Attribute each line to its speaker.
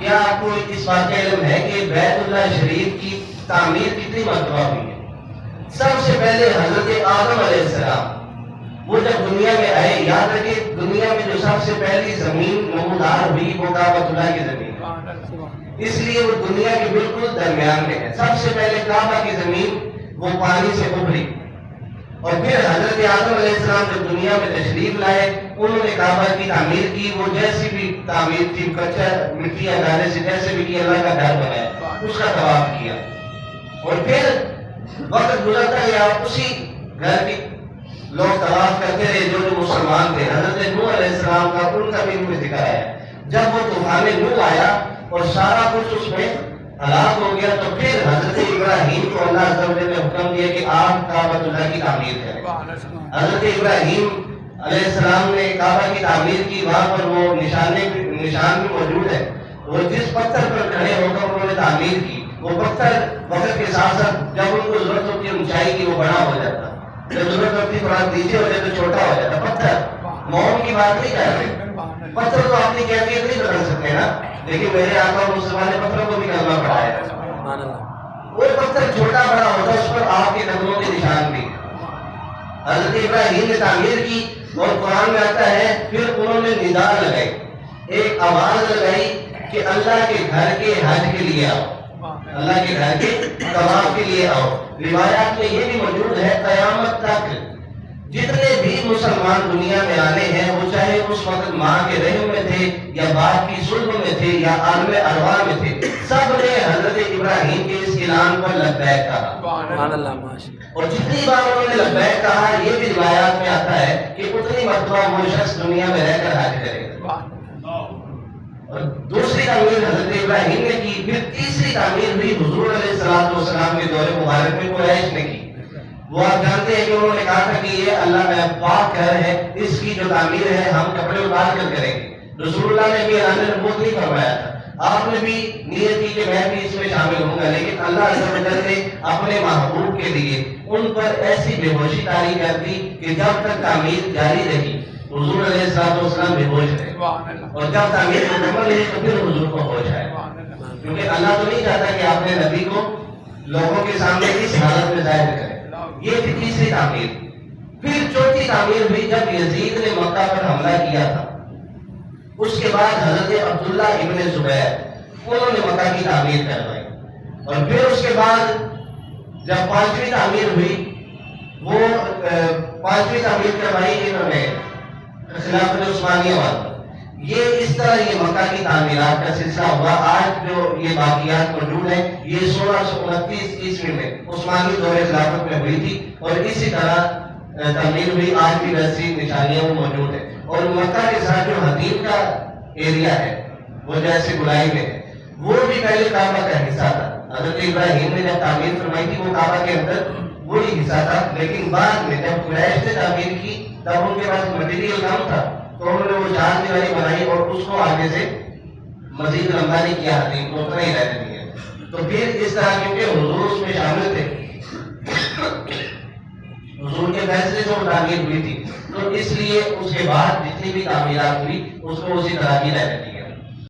Speaker 1: کیا آپ کو اس بات کا علم ہے کہ بیت اللہ شریف کی تعمیر کتنی مرتبہ ہوئی ہے؟ سب سے پہلے حضرت آدم علیہ السلام وہ جب دنیا میں آئے، یاد رکھیں دنیا میں جو سب سے پہلی زمین نمودار ہوئی وہ کعبۃ اللہ کی زمین، اس لیے وہ دنیا کے بالکل درمیان میں ہے۔ سب سے پہلے کعبہ کی زمین وہ پانی سے ابھری، اور پھر حضرت آدم علیہ السلام جب دنیا میں تشریف لائے انہوں نے کعبہ کی تعمیر کی، وہ جیسی بھی تعمیر تھی کچا مٹی یا گانے سے جیسے بھی کیا، اللہ کا گھر بنایا، اس کا طواف کیا، اور پھر وقت گزرتا گیا اسی گھر کے لوگ طواف کرتے رہے جو مسلمان تھے۔ حضرت نوح علیہ السلام کا ان کا بھی انہیں ذکر آیا، جب وہ طوفان نوح آیا اور سارا کچھ اس میں ہلاک ہو گیا تو پھر حضرت ابراہیم کو اللہ عز و جل نے حکم دیا کہ آپ کعبۃ اللہ کی تعمیر کریں۔ حضرت ابراہیم علیہ السلام نے کعبہ کی تعمیر کی، وہاں پر وہ نشان بھی موجود ہے، وہ جس پتھر پر کھڑے ہو کر انہوں نے تعمیر کی، وہ پتھر وقت کے ساتھ ساتھ جب ان کو ضرورت ہوتی ہے اونچائی کی وہ بڑا ہو جاتا، جب ضرورت ہوتی ہے تھوڑا نیچے ہو جائے تو چھوٹا ہو جاتا۔ پتھر موم کی بات نہیں کر رہے، پتھر تو اپنی کیفیت نہیں بدل سکتے نا، لیکن میرے آقا مسلمان نے پتھروں کو بھی کلمہ پڑھایا، وہ پتھر چھوٹا بڑا ہوتا اس پر آپ کے قدموں کے نشان بھی۔ حضرت ابراہیم نے تعمیر کی اور قرآن میں آتا ہے پھر انہوں نے ندا لگائی، ایک آواز لگائی کہ اللہ کے گھر کے حج کے لیے آؤ، اللہ کے گھر کے طواف کے لیے آؤ۔ روایات میں یہ بھی موجود ہے قیامت تک جتنے بھی مسلمان دنیا میں آنے ہیں وہ چاہے اس وقت ماں کے رحم میں تھے یا باپ کی صلب میں تھے یا عالم ارواح میں تھے، سب نے حضرت ابراہیم کے اس اعلان پر لبیک کہا، اور جتنی بار انہوں نے لبیک کہا یہ بھی روایات میں آتا ہے کہ اتنی مرتبہ وہ شخص دنیا میں رہ کر حج کرے گا۔ اور دوسری تعمیر حضرت ابراہیم نے کی، پھر تیسری تعمیر بھی حضور علیہ السلام کے دور مبارک میں قریش نے کی۔ وہ آپ جانتے ہیں کہ انہوں نے کہا تھا کہ یہ اللہ پاک گھر ہے، اس کی جو تعمیر ہے ہم کپڑے اتار کر کریں گے۔ رسول اللہ نے بھی اعلان نبوت نہیں فرمایا تھا، آپ نے بھی نیت کی کہ میں بھی اس میں شامل ہوں گا، لیکن اللہ عز و جل نے اپنے محبوب کے لیے ان پر ایسی بے ہوشی طاری کر دی کہ جب تک تعمیر جاری رہی حضور علیہ السلام بے ہوش رہے، اور جب تعمیر مکمل رہی تو پھر حضور کو ہوش آئے، کیونکہ اللہ تو نہیں چاہتا کہ اپنے نبی کو لوگوں کے سامنے اس حالت میں ظاہر کرے۔ یہ تھی تیسری تعمیر۔ پھر چوتھی تعمیر ہوئی جب یزید نے مکہ پر حملہ کیا تھا، اس کے بعد حضرت عبداللہ ابن زبیر انہوں نے مکہ کی تعمیر کروائی، اور پھر اس کے بعد جب پانچویں تعمیر ہوئی وہ پانچویں تعمیر کروائی انہوں نے خلافت عثمانیہ والوں۔ یہ اس طرح یہ مکہ کی تعمیرات کا سلسلہ ہوا۔ آج جو یہ باقیات موجود ہیں یہ 1629 عیسوی میں عثمانی دور خلافت میں ہوئی تھی، اور اسی طرح تعمیر ہوئی، آج بھی ویسی نشانیاں وہ موجود ہیں۔ اور مکہ کے ساتھ جو حدیم کا ایریا ہے وہ جیسے گلائی میں ہے، وہ بھی پہلے کعبہ کا حصہ تھا۔ حضرت ابراہیم نے جب تعمیر فرمائی تھی وہ کعبہ کے اندر وہی حصہ تھا، لیکن بعد میں جب قریش نے تعمیر کی تب ان کے پاس مٹیریل کم تھا تو انہوں نے وہ چار دیواری بنائی اور اس کو آگے سے مزید لمبا نہیں کیا، حدیم کو اتنا ہی رہنے دیا۔ تو پھر اس طرح کیونکہ حضور اس میں شامل تھے، حضور کے فیصلے سے وہ تعمیر ہوئی تھی، تو اس لیے اس کے بعد جتنی بھی تعمیرات ہوئی اس کو اسی طرح ہی رہنے دیا۔